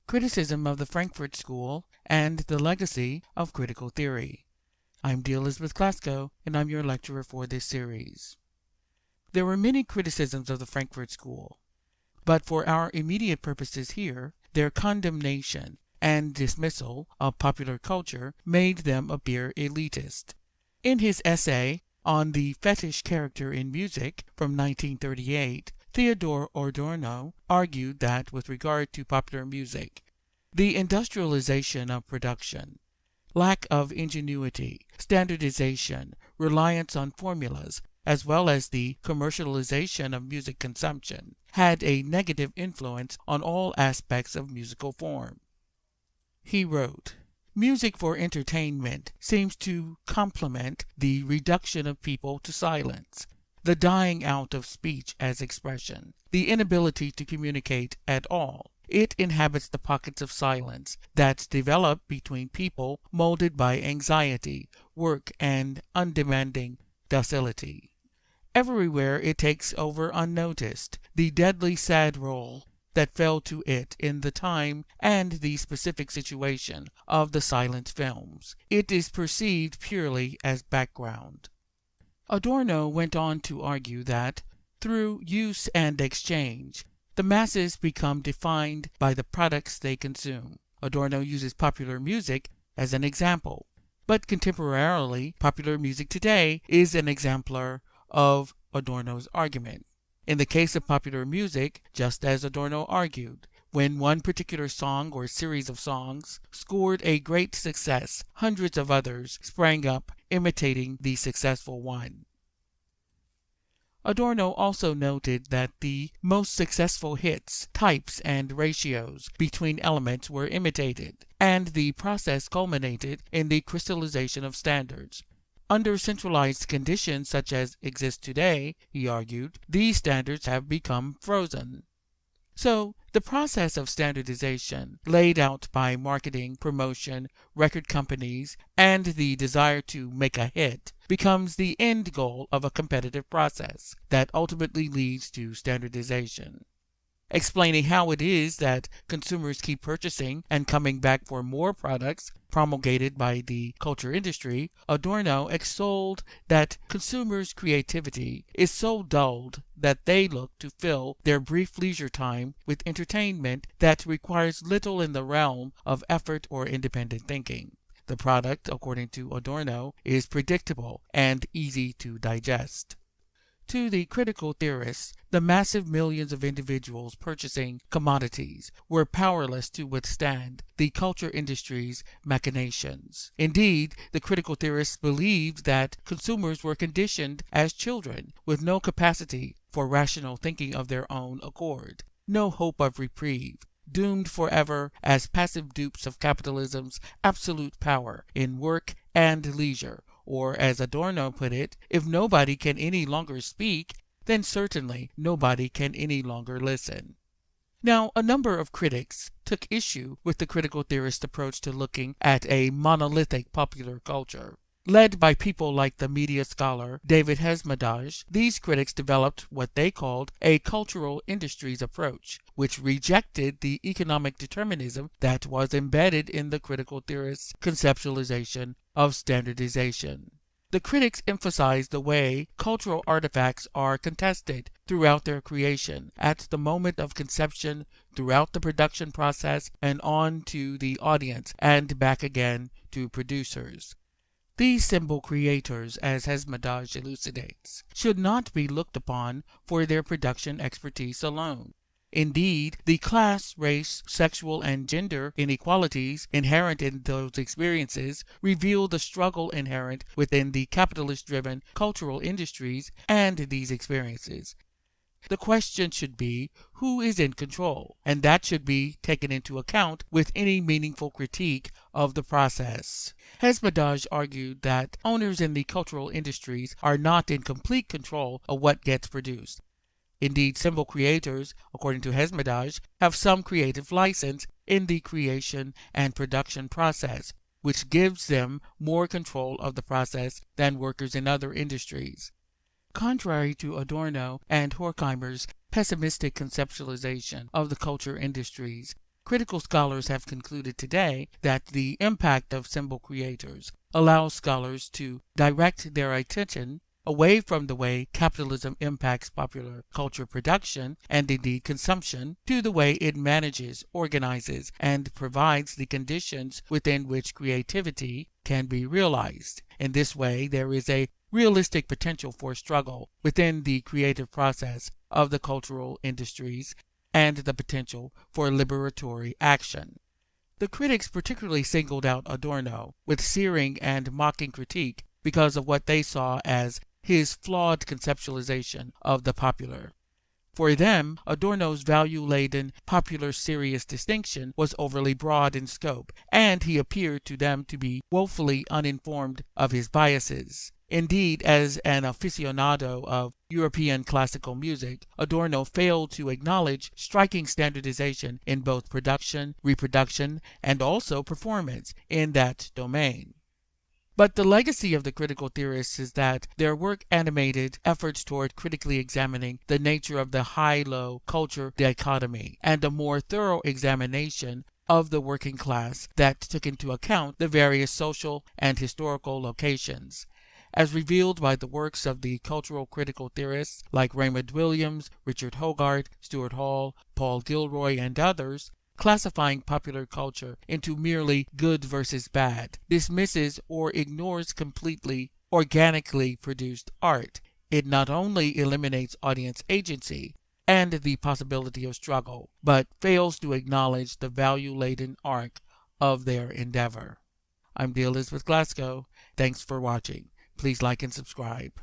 Criticism of the Frankfurt School and the Legacy of Critical Theory. I'm D. Elizabeth Glasgow, and I'm your lecturer for this series. There were many criticisms of the Frankfurt School, but for our immediate purposes here, their condemnation and dismissal of popular culture made them appear elitist. In his essay on the Fetish Character in Music from 1938, Theodor Adorno argued that with regard to popular music, the industrialization of production, lack of ingenuity, standardization, reliance on formulas, as well as the commercialization of music consumption, had a negative influence on all aspects of musical form. He wrote, "Music for entertainment seems to complement the reduction of people to silence, the dying out of speech as expression, the inability to communicate at all. It inhabits the pockets of silence that develop between people molded by anxiety, work, and undemanding docility. Everywhere it takes over unnoticed the deadly sad role that fell to it in the time and the specific situation of the silent films. It is perceived purely as background." Adorno went on to argue that, through use and exchange, the masses become defined by the products they consume. Adorno uses popular music as an example, but contemporarily, popular music today is an exemplar of Adorno's argument. In the case of popular music, just as Adorno argued, when one particular song or series of songs scored a great success, hundreds of others sprang up imitating the successful one. Adorno also noted that the most successful hits, types, and ratios between elements were imitated, and the process culminated in the crystallization of standards. Under centralized conditions such as exist today, he argued, these standards have become frozen. So, the process of standardization, laid out by marketing, promotion, record companies, and the desire to make a hit, becomes the end goal of a competitive process that ultimately leads to standardization. Explaining how it is that consumers keep purchasing and coming back for more products promulgated by the culture industry, Adorno extolled that consumers' creativity is so dulled that they look to fill their brief leisure time with entertainment that requires little in the realm of effort or independent thinking. The product, according to Adorno, is predictable and easy to digest. To the critical theorists, the massive millions of individuals purchasing commodities were powerless to withstand the culture industry's machinations. Indeed, the critical theorists believed that consumers were conditioned as children with no capacity for rational thinking of their own accord, no hope of reprieve, doomed forever as passive dupes of capitalism's absolute power in work and leisure. Or, as Adorno put it, if nobody can any longer speak, then certainly nobody can any longer listen. Now, a number of critics took issue with the critical theorist approach to looking at a monolithic popular culture. Led by people like the media scholar David Hesmondhalgh, these critics developed what they called a cultural industries approach, which rejected the economic determinism that was embedded in the critical theorist's conceptualization of standardization. The critics emphasized the way cultural artifacts are contested throughout their creation, at the moment of conception, throughout the production process, and on to the audience, and back again to producers. These symbol creators, as Hesmondhalgh elucidates, should not be looked upon for their production expertise alone. Indeed, the class, race, sexual, and gender inequalities inherent in those experiences reveal the struggle inherent within the capitalist-driven cultural industries and these experiences. The question should be, who is in control? And that should be taken into account with any meaningful critique of the process. Hesmondhalgh argued that owners in the cultural industries are not in complete control of what gets produced. Indeed, symbol creators, according to Hesmondhalgh, have some creative license in the creation and production process, which gives them more control of the process than workers in other industries. Contrary to Adorno and Horkheimer's pessimistic conceptualization of the culture industries, Critical scholars have concluded today that the impact of symbol creators allows scholars to direct their attention away from the way capitalism impacts popular culture production and indeed consumption to the way it manages, organizes, and provides the conditions within which creativity can be realized. In this way, there is a realistic potential for struggle within the creative process of the cultural industries and the potential for liberatory action. The critics particularly singled out Adorno with searing and mocking critique because of what they saw as his flawed conceptualization of the popular. For them, Adorno's value-laden, popular serious distinction was overly broad in scope, and he appeared to them to be woefully uninformed of his biases. Indeed, as an aficionado of European classical music, Adorno failed to acknowledge striking standardization in both production, reproduction, and also performance in that domain. But the legacy of the critical theorists is that their work animated efforts toward critically examining the nature of the high-low culture dichotomy and a more thorough examination of the working class that took into account the various social and historical locations. As revealed by the works of the cultural critical theorists like Raymond Williams, Richard Hogarth, Stuart Hall, Paul Gilroy, and others, classifying popular culture into merely good versus bad dismisses or ignores completely organically produced art. It not only eliminates audience agency and the possibility of struggle, but fails to acknowledge the value-laden arc of their endeavor. I'm D. Elizabeth Glasgow. Thanks for watching. Please like and subscribe.